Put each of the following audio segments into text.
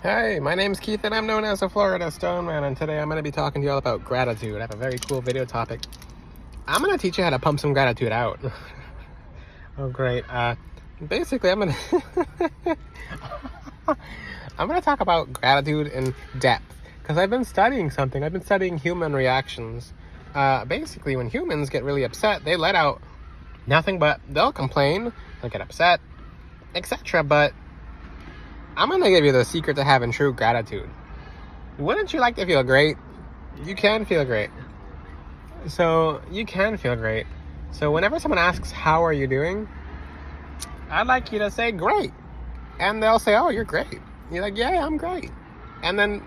Hey, my name's Keith and I'm known as the Florida Stone Man, and today I'm going to be talking to you all about gratitude. I have a very cool video topic. I'm going to teach you how to pump some gratitude out. Oh, great. Basically, I'm going to I'm going to talk about gratitude in depth because I've been studying something. I've been studying human reactions. Basically, when humans get really upset, they let out nothing but they'll complain, they'll get upset, etc. But I'm going to give you the secret to having true gratitude. Wouldn't you like to feel great? You can feel great. So, you can feel great. So, whenever someone asks, how are you doing? I'd like you to say, great. And they'll say, oh, you're great. You're like, yeah, I'm great. And then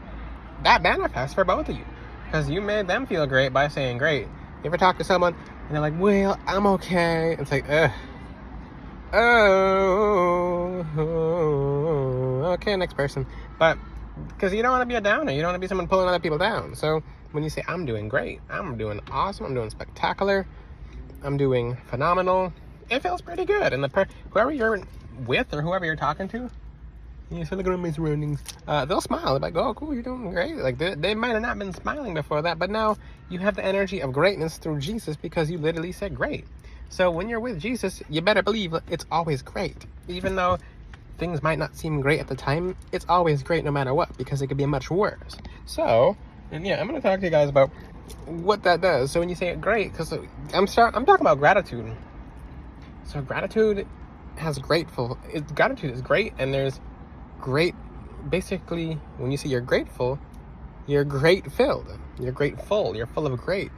that manifests for both of you. Because you made them feel great by saying great. You ever talk to someone and they're like, well, I'm okay. It's like, ugh. Oh, okay, next person. But because you don't want to be a downer, you don't want to be someone pulling other people down. So when you say, I'm doing great, I'm doing awesome, I'm doing spectacular, I'm doing phenomenal, it feels pretty good. And whoever you're with or whoever you're talking to, you say, look at my surroundings, they'll smile. They're like, oh, cool, you're doing great. Like they might have not been smiling before that, but now you have the energy of greatness through Jesus because you literally said great. So when you're with Jesus, you better believe it's always great. Even though things might not seem great at the time, it's always great no matter what, because it could be much worse. So, and yeah, I'm going to talk to you guys about what that does. So when you say great, because I'm talking about gratitude. So gratitude has gratitude is great, and there's great, basically, when you say you're grateful, you're great-filled. You're grateful. You're full of great.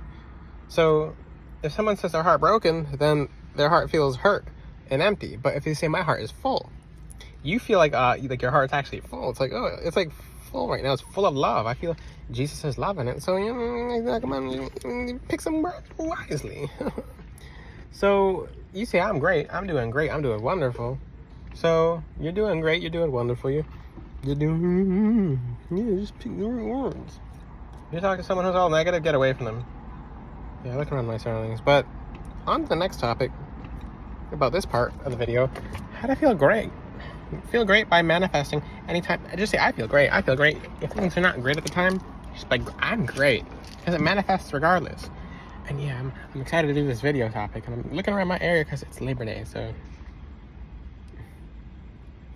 So if someone says they're heartbroken, then their heart feels hurt and empty. But if they say my heart is full, you feel like your heart's actually full. It's like, oh, it's like full right now. It's full of love. I feel Jesus is love in it. So come on, pick some words wisely. So you say I'm great. I'm doing great. I'm doing wonderful. So you're doing great. You're doing wonderful. You're doing. Yeah, just pick the right words. You're talking to someone who's all negative. Get away from them. Yeah, look around my surroundings. But on to the next topic about this part of the video. How to feel great. Feel great by manifesting anytime. Just say, I feel great. I feel great. If things are not great at the time, just like, I'm great. Because it manifests regardless. And yeah, I'm excited to do this video topic. And I'm looking around my area because it's Labor Day, so.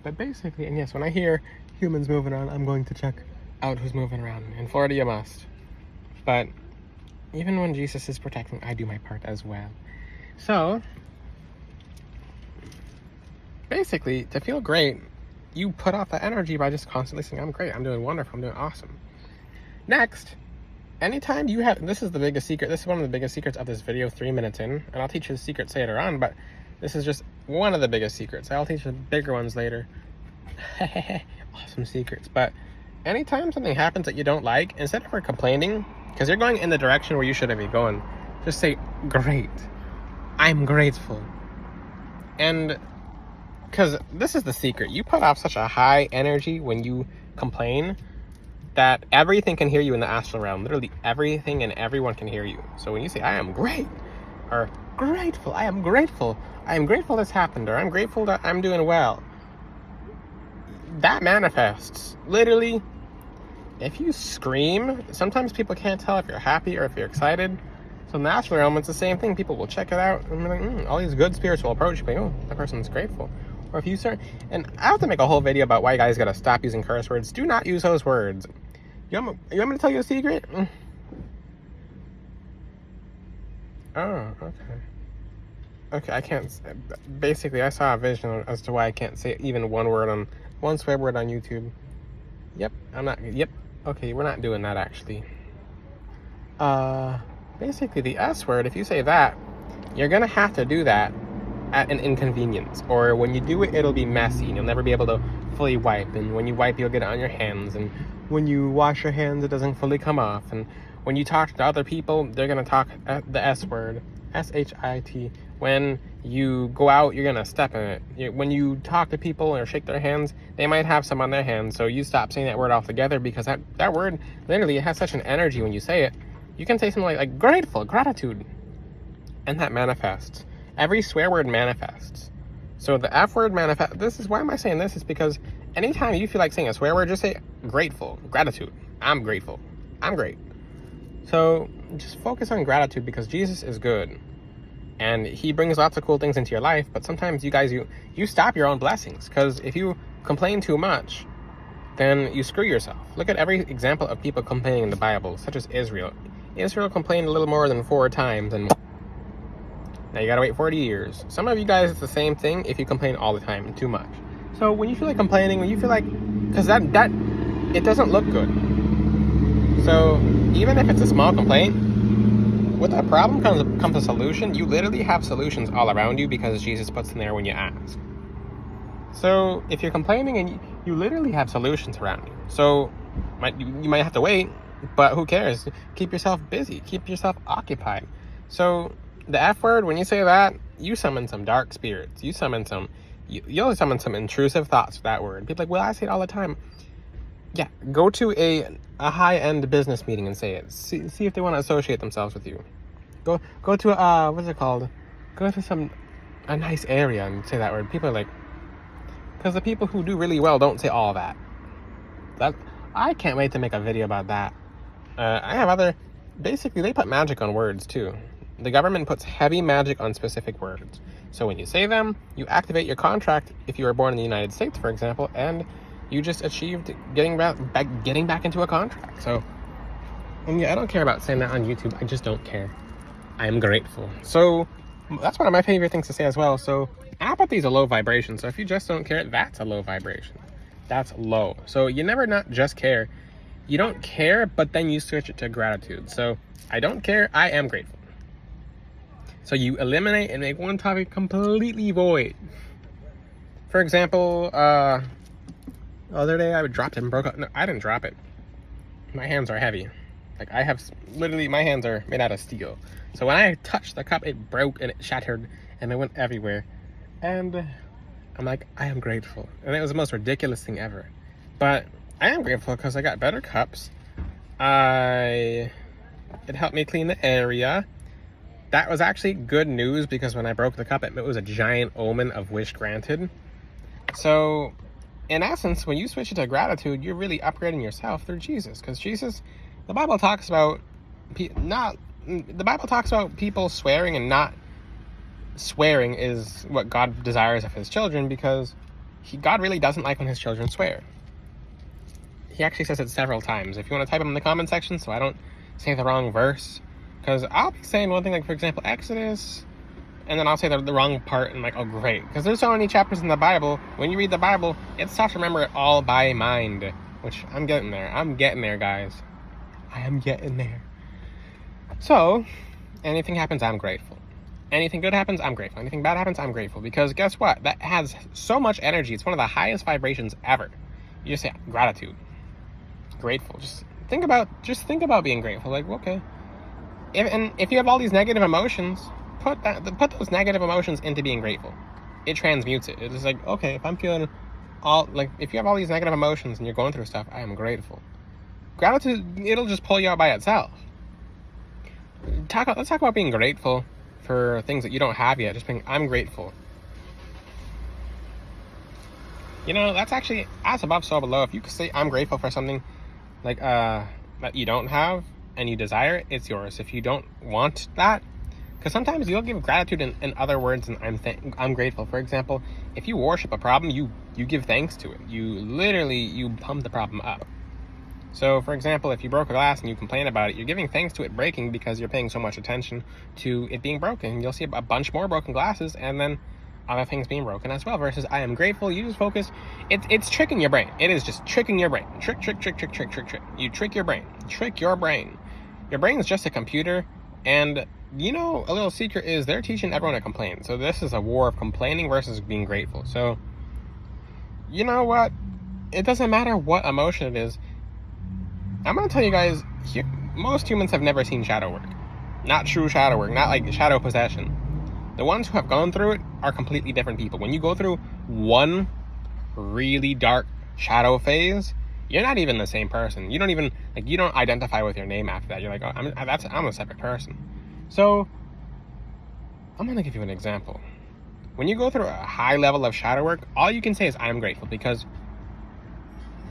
But basically, and yes, when I hear humans moving around, I'm going to check out who's moving around. In Florida, you must. But even when Jesus is protecting, I do my part as well. So, basically, to feel great, you put off that energy by just constantly saying, I'm great, I'm doing wonderful, I'm doing awesome. Next, anytime you have, this is the biggest secret, this is one of the biggest secrets of this video, 3 minutes in, and I'll teach you the secrets later on, but this is just one of the biggest secrets. I'll teach you the bigger ones later. Awesome secrets. But anytime something happens that you don't like, instead of complaining, because you're going in the direction where you shouldn't be going, just say, great, I'm grateful. And because this is the secret, you put off such a high energy when you complain that everything can hear you in the astral realm. Literally everything and everyone can hear you. So when you say, I am great, or grateful, I am grateful this happened, or I'm grateful that I'm doing well, that manifests. Literally, if you scream, sometimes people can't tell if you're happy or if you're excited. So in the astral realm, it's the same thing. People will check it out and be like, all these good spirits will approach you, like, oh, that person's grateful. Or if you start, and I have to make a whole video about why you guys gotta stop using curse words. Do not use those words. You want me to tell you a secret? Oh, okay. Okay, I can't, basically I saw a vision as to why I can't say even one swear word on YouTube. Yep, okay, we're not doing that actually. Basically the S word, if you say that, you're gonna have to do that at an inconvenience, or when you do it, it'll be messy and you'll never be able to fully wipe, and when you wipe, you'll get it on your hands, and when you wash your hands, it doesn't fully come off, and when you talk to other people, they're gonna talk the S word, S-H-I-T. When you go out, you're gonna step in it. When you talk to people or shake their hands, they might have some on their hands, so you stop saying that word altogether, because that word, literally, it has such an energy when you say it. You can say something like grateful, gratitude, and that manifests. Every swear word manifests. So the F word manifests. Why am I saying this? Is because anytime you feel like saying a swear word, just say grateful, gratitude. I'm grateful. I'm great. So just focus on gratitude because Jesus is good. And he brings lots of cool things into your life, but sometimes you stop your own blessings. Because if you complain too much, then you screw yourself. Look at every example of people complaining in the Bible, such as Israel. Israel complained a little more than 4 times, and now you gotta wait 40 years. Some of you guys, it's the same thing if you complain all the time, too much. So when you feel like complaining, when you feel like, because that it doesn't look good. So even if it's a small complaint, with a problem comes a solution. You literally have solutions all around you because Jesus puts them there when you ask. So if you're complaining and you literally have solutions around you. So you might have to wait, but who cares? Keep yourself busy. Keep yourself occupied. So the F word, when you say that, you summon some dark spirits. You'll summon some intrusive thoughts with that word. People are like, well, I say it all the time. Yeah, go to a high-end business meeting and say it. See if they want to associate themselves with you. Go to what's it called? Go to a nice area and say that word. People are like, because the people who do really well don't say all that. I can't wait to make a video about that. I have basically they put magic on words too. The government puts heavy magic on specific words. So when you say them, you activate your contract if you were born in the United States, for example, and you just achieved getting back into a contract. So, and yeah, I don't care about saying that on YouTube. I just don't care. I am grateful. So that's one of my favorite things to say as well. So apathy is a low vibration. So if you just don't care, that's a low vibration. That's low. So you never not just care. You don't care, but then you switch it to gratitude. So I don't care. I am grateful. So you eliminate and make one topic completely void. For example, the other day I dropped it and broke up. No, I didn't drop it. My hands are heavy. Like my hands are made out of steel. So when I touched the cup, it broke and it shattered and it went everywhere. And I'm like, I am grateful. And it was the most ridiculous thing ever. But I am grateful because I got better cups. It helped me clean the area. That was actually good news because when I broke the cup, it was a giant omen of wish granted. So in essence, when you switch it to gratitude, you're really upgrading yourself through Jesus. Because Jesus, the Bible talks about people swearing, and not swearing is what God desires of his children, because God really doesn't like when his children swear. He actually says it several times. If you want to type it in the comment section so I don't say the wrong verse, because I'll be saying one thing, like for example Exodus, and then I'll say the wrong part and like, oh great, because there's so many chapters in the Bible. When you read the Bible, it's tough to remember it all by mind, which I'm getting there, guys. I am getting there. So anything happens, I'm grateful. Anything good happens, I'm grateful. Anything bad happens, I'm grateful. Because guess what? That has so much energy. It's one of the highest vibrations ever. You just say gratitude. Grateful. Just think about being grateful. Like, okay. If you have all these negative emotions, put those negative emotions into being grateful. It transmutes it. It's like, okay, if I'm feeling if you have all these negative emotions and you're going through stuff, I am grateful. Gratitude, it'll just pull you out by itself. Let's talk about being grateful for things that you don't have yet. Just being, I'm grateful. You know, that's actually as above, so below. If you could say I'm grateful for something like that you don't have and you desire it, it's yours. If you don't want that, because sometimes you'll give gratitude in other words than I'm grateful. For example, if you worship a problem, you give thanks to it. You pump the problem up. So, for example, if you broke a glass and you complain about it, you're giving thanks to it breaking because you're paying so much attention to it being broken. You'll see a bunch more broken glasses and then other things being broken as well. Versus I am grateful, you just focus. It's tricking your brain. It is just tricking your brain. Trick. You trick your brain. Trick your brain. Your brain is just a computer, and you know, a little secret is they're teaching everyone to complain. So this is a war of complaining versus being grateful. So, you know what? It doesn't matter what emotion it is. I'm going to tell you guys, most humans have never seen shadow work. Not true shadow work, not like shadow possession. The ones who have gone through it are completely different people. When you go through one really dark shadow phase, you're not even the same person. You don't identify with your name after that. You're like, oh, I'm a separate person. So, I'm going to give you an example. When you go through a high level of shadow work, all you can say is, I'm grateful, because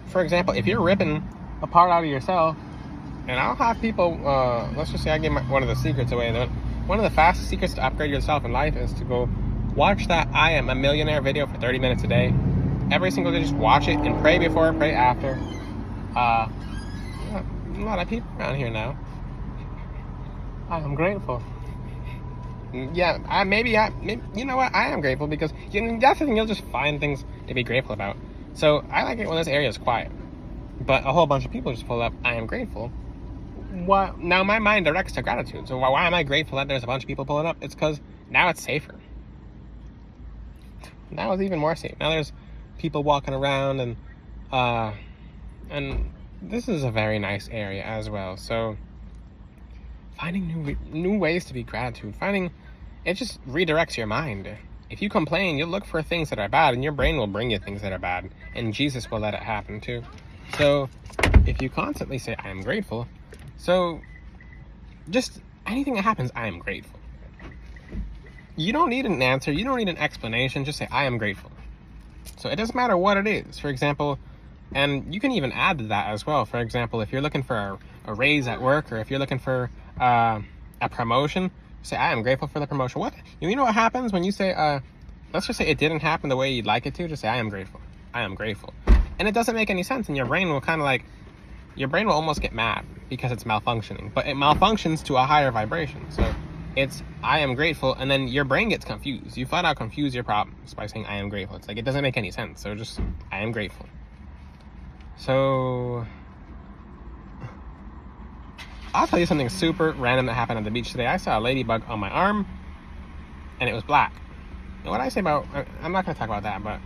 for example, if you're ripping a part out of yourself, and I'll have people, let's just say I give one of the secrets away. One of the fastest secrets to upgrade yourself in life is to go watch that I Am a Millionaire video for 30 minutes a day. Every single day, just watch it and pray before, pray after. A lot of people around here now. I'm grateful. Yeah, maybe, you know what? I am grateful because that's the thing, you'll just find things to be grateful about. So I like it when this area is quiet. But a whole bunch of people just pull up, I am grateful. What? Now my mind directs to gratitude. So why am I grateful that there's a bunch of people pulling up? It's because now it's safer. Now it's even more safe. Now there's people walking around, and this is a very nice area as well. So finding new ways to be gratitude, it just redirects your mind. If you complain, you'll look for things that are bad, and your brain will bring you things that are bad, and Jesus will let it happen too. So if you constantly say, I am grateful, so just anything that happens, I am grateful. You don't need an answer. You don't need an explanation. Just say, I am grateful. So it doesn't matter what it is. For example, and you can even add to that as well. For example, if you're looking for a raise at work, or if you're looking for a promotion, say, I am grateful for the promotion. What? You know what happens when you say, let's just say it didn't happen the way you'd like it to. Just say, I am grateful. I am grateful. And it doesn't make any sense. And your brain will almost get mad because it's malfunctioning. But it malfunctions to a higher vibration. So it's, I am grateful. And then your brain gets confused. You flat out confuse your problems by saying, I am grateful. It's like, it doesn't make any sense. So just, I am grateful. So I'll tell you something super random that happened on the beach today. I saw a ladybug on my arm, and it was black. And what I say about, I'm not going to talk about that, but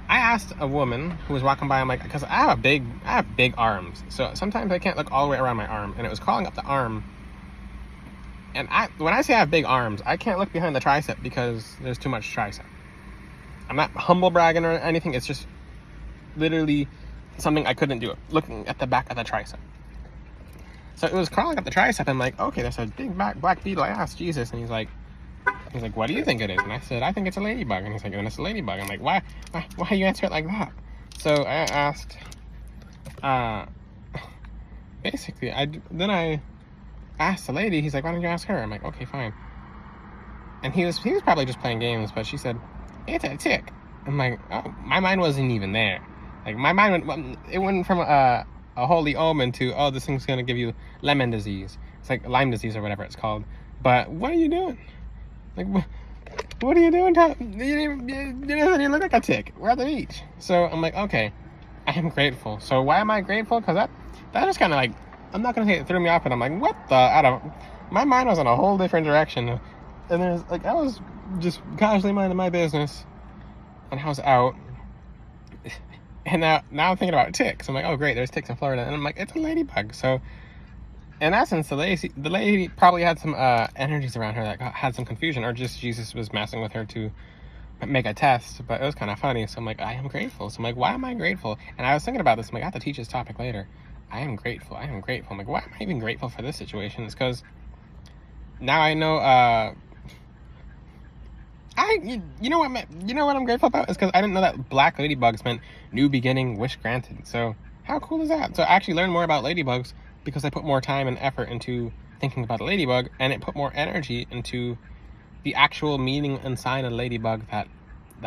I asked a woman who was walking by, I'm like, because I have big arms, so sometimes I can't look all the way around my arm, and it was crawling up the arm. And when I say I have big arms, I can't look behind the tricep because there's too much tricep. I'm not humble bragging or anything. It's just literally something I couldn't do, looking at the back of the tricep. So it was crawling up the tricep. I'm like, okay, there's a big black beetle. I asked Jesus, and he's like, what do you think it is? And I said, I think it's a ladybug. And he's like, then it's a ladybug. I'm like, why you answer it like that? So I asked, basically, I asked the lady. He's like, why don't you ask her? I'm like, okay, fine. And he was probably just playing games, but she said, it's a tick. I'm like, oh, my mind wasn't even there. Like, my mind went from a holy omen to, oh, this thing's gonna give you lemon disease. It's like Lyme disease or whatever it's called. But what are you doing? Like, what are you doing? You look like a tick. We're at the beach. So I'm like, okay, I am grateful. So why am I grateful? Because that just kind of like, I'm not gonna say it threw me off, but I'm like, what the? My mind was in a whole different direction, and there's like, I was just casually minding my business, and I was out, and now I'm thinking about ticks. I'm like, oh great, there's ticks in Florida, and I'm like, it's a ladybug. So in essence, the lady probably had some energies around her that had some confusion, or just Jesus was messing with her to make a test. But it was kind of funny. So I'm like, I am grateful. So I'm like, why am I grateful? And I was thinking about this. I'm like, I have to teach this topic later. I am grateful. I am grateful. I'm like, why am I even grateful for this situation? It's because now I know. You know what I'm grateful about? It's because I didn't know that black ladybugs meant new beginning, wish granted. So how cool is that? So I actually learned more about ladybugs because I put more time and effort into thinking about a ladybug, and it put more energy into the actual meaning and sign of ladybug that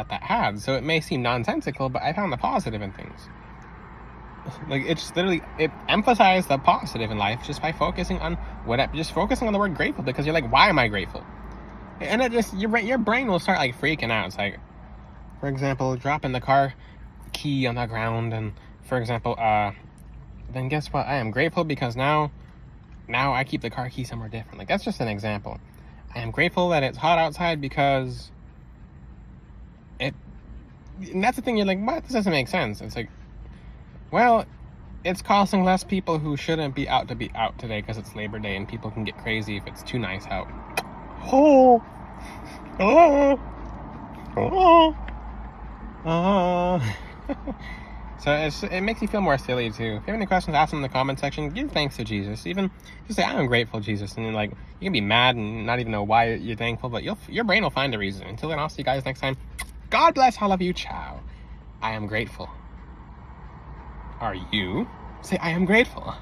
had. So it may seem nonsensical, but I found the positive in things. Like, it's just literally, it emphasized the positive in life just by focusing on the word grateful, because you're like, why am I grateful? And it just, your brain will start like freaking out. It's like, for example, dropping the car key on the ground, and for example, then guess what? I am grateful because now I keep the car key somewhere different. Like, that's just an example. I am grateful that it's hot outside because and that's the thing, you're like, what? This doesn't make sense. It's like, well, it's causing less people who shouldn't be out to be out today because it's Labor Day and people can get crazy if it's too nice out. Oh. So it makes you feel more silly too. If you have any questions, ask them in the comment section. Give thanks to Jesus. Even just say, I am grateful, Jesus. And then, like, you can be mad and not even know why you're thankful, but your brain will find a reason. Until then, I'll see you guys next time. God bless all of you. Ciao. I am grateful. Are you? Say, I am grateful.